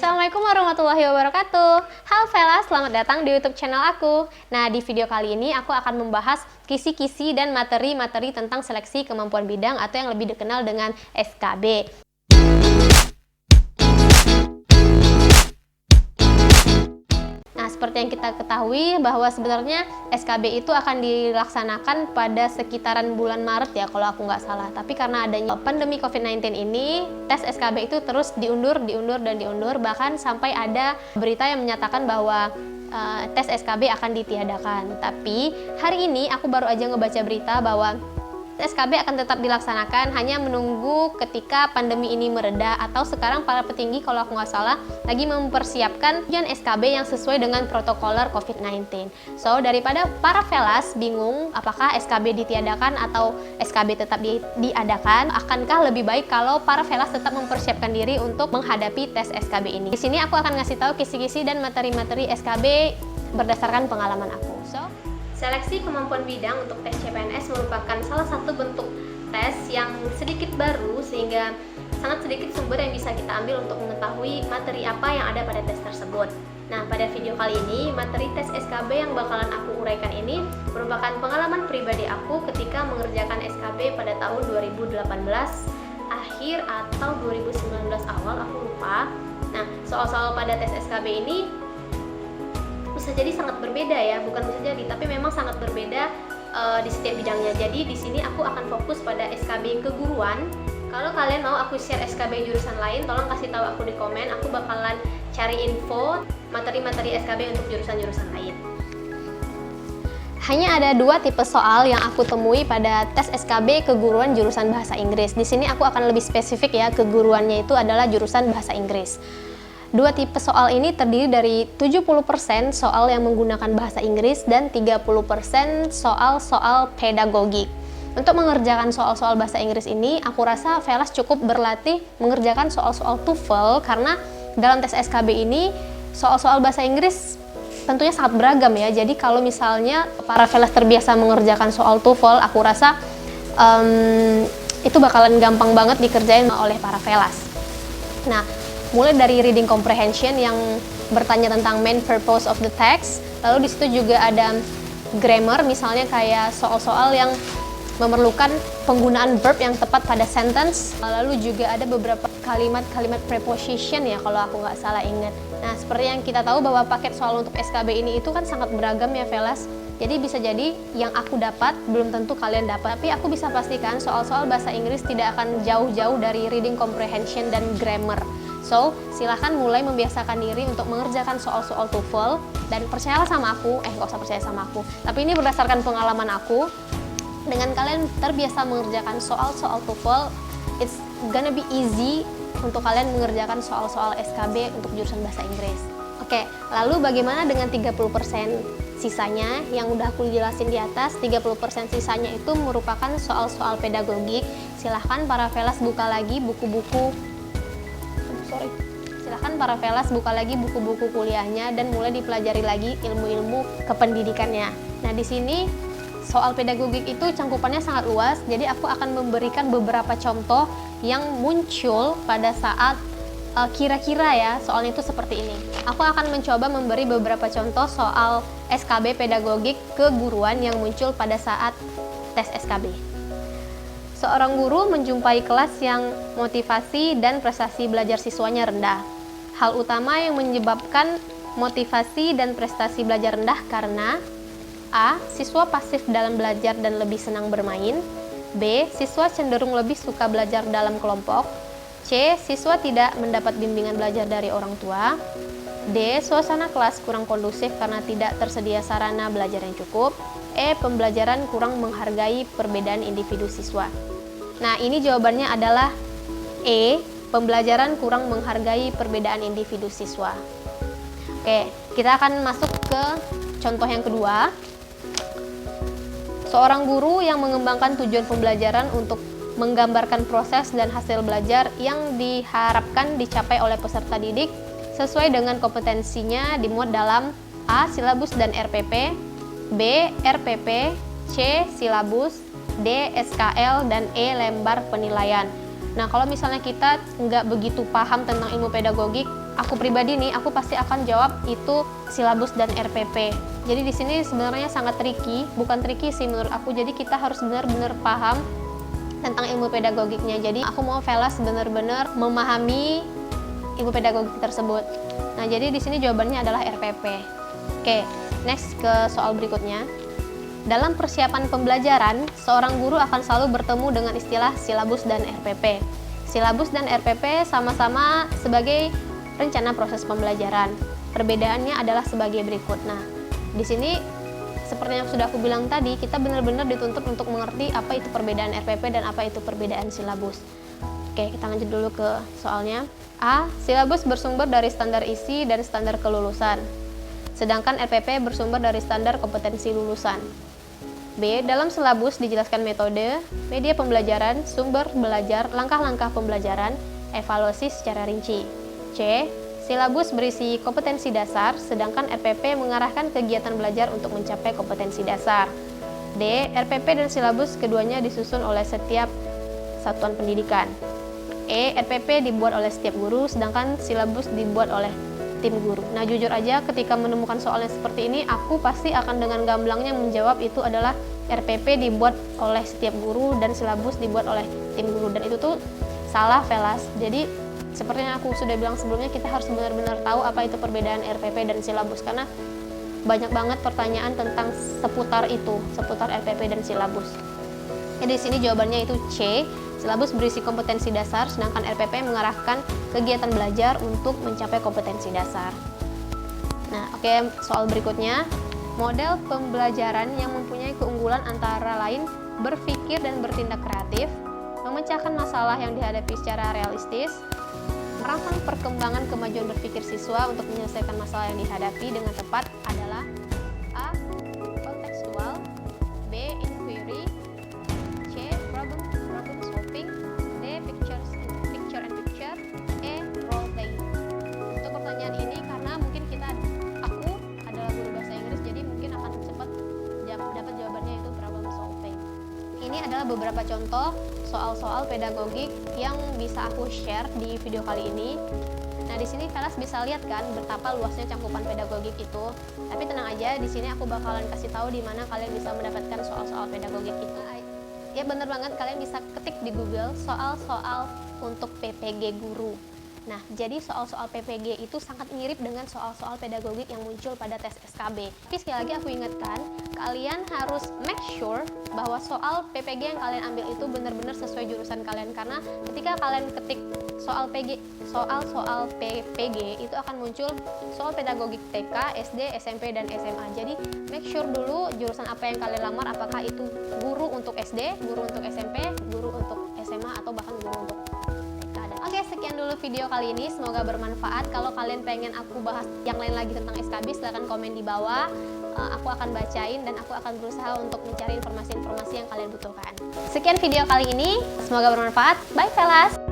Assalamualaikum warahmatullahi wabarakatuh. Halo Vela, selamat datang di YouTube channel aku. Nah, di video kali ini aku akan membahas kisi-kisi dan materi-materi tentang seleksi kemampuan bidang atau yang lebih dikenal dengan SKB. Nah, seperti yang kita ketahui bahwa sebenarnya SKB itu akan dilaksanakan pada sekitaran bulan Maret ya kalau aku nggak salah. Tapi karena adanya pandemi COVID-19 ini, tes SKB itu terus diundur. Bahkan sampai ada berita yang menyatakan bahwa tes SKB akan ditiadakan. Tapi hari ini aku baru aja ngebaca berita bahwa SKB akan tetap dilaksanakan, hanya menunggu ketika pandemi ini mereda, atau sekarang para petinggi kalau aku nggak salah lagi mempersiapkan ujian SKB yang sesuai dengan protokoler COVID-19. So, daripada para velas bingung apakah SKB ditiadakan atau SKB tetap diadakan, akankah lebih baik kalau para velas tetap mempersiapkan diri untuk menghadapi tes SKB ini. Di sini aku akan ngasih tahu kisi-kisi dan materi-materi SKB berdasarkan pengalaman aku. So, seleksi kemampuan bidang untuk tes CPNS merupakan salah satu bentuk tes yang sedikit baru sehingga sangat sedikit sumber yang bisa kita ambil untuk mengetahui materi apa yang ada pada tes tersebut. Nah, pada video kali ini, materi tes SKB yang bakalan aku uraikan ini merupakan pengalaman pribadi aku ketika mengerjakan SKB pada tahun 2018 akhir atau 2019 awal, aku lupa. Nah, soal-soal pada tes SKB ini bisa jadi sangat berbeda ya, bukan bisa jadi, tapi memang sangat berbeda di setiap bidangnya. Jadi di sini aku akan fokus pada SKB keguruan. Kalau kalian mau aku share SKB jurusan lain, tolong kasih tahu aku di komen. Aku bakalan cari info materi-materi SKB untuk jurusan-jurusan lain. Hanya ada dua tipe soal yang aku temui pada tes SKB keguruan jurusan bahasa Inggris. Di sini aku akan lebih spesifik ya, keguruannya itu adalah jurusan bahasa Inggris. Dua tipe soal ini terdiri dari 70% soal yang menggunakan bahasa Inggris dan 30% soal-soal pedagogik. Untuk mengerjakan soal-soal bahasa Inggris ini, aku rasa Velas cukup berlatih mengerjakan soal-soal TOEFL karena dalam tes SKB ini soal-soal bahasa Inggris tentunya sangat beragam ya. Jadi kalau misalnya para Velas terbiasa mengerjakan soal TOEFL, aku rasa itu bakalan gampang banget dikerjain oleh para Velas. Nah, mulai dari reading comprehension yang bertanya tentang main purpose of the text, lalu di situ juga ada grammar, misalnya kayak soal-soal yang memerlukan penggunaan verb yang tepat pada sentence, lalu juga ada beberapa kalimat-kalimat preposition ya kalau aku nggak salah ingat. Nah, seperti yang kita tahu bahwa paket soal untuk SKB ini itu kan sangat beragam ya Velas. Jadi bisa jadi yang aku dapat belum tentu kalian dapat, tapi aku bisa pastikan soal-soal bahasa Inggris tidak akan jauh-jauh dari reading comprehension dan grammar. So, silahkan mulai membiasakan diri untuk mengerjakan soal-soal TOEFL dan percayalah sama aku, nggak usah percaya sama aku, tapi ini berdasarkan pengalaman aku. Dengan kalian terbiasa mengerjakan soal-soal TOEFL, it's gonna be easy untuk kalian mengerjakan soal-soal SKB untuk jurusan bahasa Inggris. Oke, lalu bagaimana dengan 30% sisanya yang udah aku jelasin di atas? 30% sisanya itu merupakan soal-soal pedagogik. Silahkan para Velas buka lagi buku-buku kuliahnya dan mulai dipelajari lagi ilmu-ilmu kependidikannya. Nah, di sini soal pedagogik itu cangkupannya sangat luas, jadi aku akan memberikan beberapa contoh yang muncul pada saat kira-kira ya soalnya itu seperti ini. Aku akan mencoba memberi beberapa contoh soal SKB pedagogik keguruan yang muncul pada saat tes SKB. Seorang guru menjumpai kelas yang motivasi dan prestasi belajar siswanya rendah. Hal utama yang menyebabkan motivasi dan prestasi belajar rendah karena A. Siswa pasif dalam belajar dan lebih senang bermain. B. Siswa cenderung lebih suka belajar dalam kelompok. C. Siswa tidak mendapat bimbingan belajar dari orang tua. D. Suasana kelas kurang kondusif karena tidak tersedia sarana belajar yang cukup. E. Pembelajaran kurang menghargai perbedaan individu siswa. Nah, ini jawabannya adalah E. Pembelajaran kurang menghargai perbedaan individu siswa. Oke, kita akan masuk ke contoh yang kedua. Seorang guru yang mengembangkan tujuan pembelajaran untuk menggambarkan proses dan hasil belajar yang diharapkan dicapai oleh peserta didik sesuai dengan kompetensinya dimuat dalam A. Silabus dan RPP, B. RPP, C. Silabus, D. SKL, dan E. Lembar penilaian. Nah, kalau misalnya kita nggak begitu paham tentang ilmu pedagogik, aku pribadi nih, aku pasti akan jawab itu silabus dan RPP. Jadi di sini sebenarnya sangat tricky, bukan tricky sih menurut aku. Jadi kita harus benar-benar paham tentang ilmu pedagogiknya. Jadi aku mau Velas benar-benar memahami ilmu pedagogik tersebut. Nah, jadi di sini jawabannya adalah RPP. Oke, next ke soal berikutnya. Dalam persiapan pembelajaran, seorang guru akan selalu bertemu dengan istilah silabus dan RPP. Silabus dan RPP sama-sama sebagai rencana proses pembelajaran. Perbedaannya adalah sebagai berikut. Nah, di sini seperti yang sudah aku bilang tadi, kita benar-benar dituntut untuk mengerti apa itu perbedaan RPP dan apa itu perbedaan silabus. Oke, kita lanjut dulu ke soalnya. A. Silabus bersumber dari standar isi dan standar kelulusan, sedangkan RPP bersumber dari standar kompetensi lulusan. B. Dalam silabus dijelaskan metode, media pembelajaran, sumber belajar, langkah-langkah pembelajaran, evaluasi secara rinci. C. Silabus berisi kompetensi dasar, sedangkan RPP mengarahkan kegiatan belajar untuk mencapai kompetensi dasar. D. RPP dan silabus keduanya disusun oleh setiap satuan pendidikan. E. RPP dibuat oleh setiap guru, sedangkan silabus dibuat oleh tim guru. Nah, jujur aja ketika menemukan soalnya seperti ini, aku pasti akan dengan gamblangnya menjawab itu adalah RPP dibuat oleh setiap guru dan silabus dibuat oleh tim guru. Dan itu tuh salah, Velas. Jadi seperti yang aku sudah bilang sebelumnya, kita harus benar-benar tahu apa itu perbedaan RPP dan silabus, karena banyak banget pertanyaan tentang seputar itu, seputar RPP dan silabus. Jadi di sini jawabannya itu C. Silabus berisi kompetensi dasar, sedangkan RPP mengarahkan kegiatan belajar untuk mencapai kompetensi dasar. Nah, oke, soal berikutnya. Model pembelajaran yang mempunyai keunggulan antara lain berpikir dan bertindak kreatif, memecahkan masalah yang dihadapi secara realistis, merangsang perkembangan kemajuan berpikir siswa untuk menyelesaikan masalah yang dihadapi dengan tepat adalah A. Kontekstual, B. Inquiry, C. Problem solving, D. Picture and picture, E. Role playing. Untuk pertanyaan ini karena mungkin aku adalah guru bahasa Inggris, jadi mungkin akan cepat dapat jawabannya, itu problem solving. Ini adalah beberapa contoh soal-soal pedagogik yang bisa aku share di video kali ini. Nah, di sini Velas bisa lihat kan betapa luasnya cangkupan pedagogik itu. Tapi tenang aja, di sini aku bakalan kasih tahu di mana kalian bisa mendapatkan soal-soal pedagogik itu. Ya bener banget, kalian bisa ketik di Google soal-soal untuk PPG guru. Nah, jadi soal-soal PPG itu sangat mirip dengan soal-soal pedagogik yang muncul pada tes SKB. Tapi sekali lagi aku ingatkan, kalian harus make sure bahwa soal PPG yang kalian ambil itu benar-benar sesuai jurusan kalian. Karena ketika kalian ketik soal PPG itu akan muncul soal pedagogik TK, SD, SMP, dan SMA. Jadi make sure dulu jurusan apa yang kalian lamar, apakah itu guru untuk SD, guru untuk SMP, guru untuk SMA, atau bahkan guru untuk Oke, sekian dulu video kali ini. Semoga bermanfaat. Kalau kalian pengen aku bahas yang lain lagi tentang SKB, silahkan komen di bawah. Aku akan bacain dan aku akan berusaha untuk mencari informasi-informasi yang kalian butuhkan. Sekian video kali ini. Semoga bermanfaat. Bye, Velas!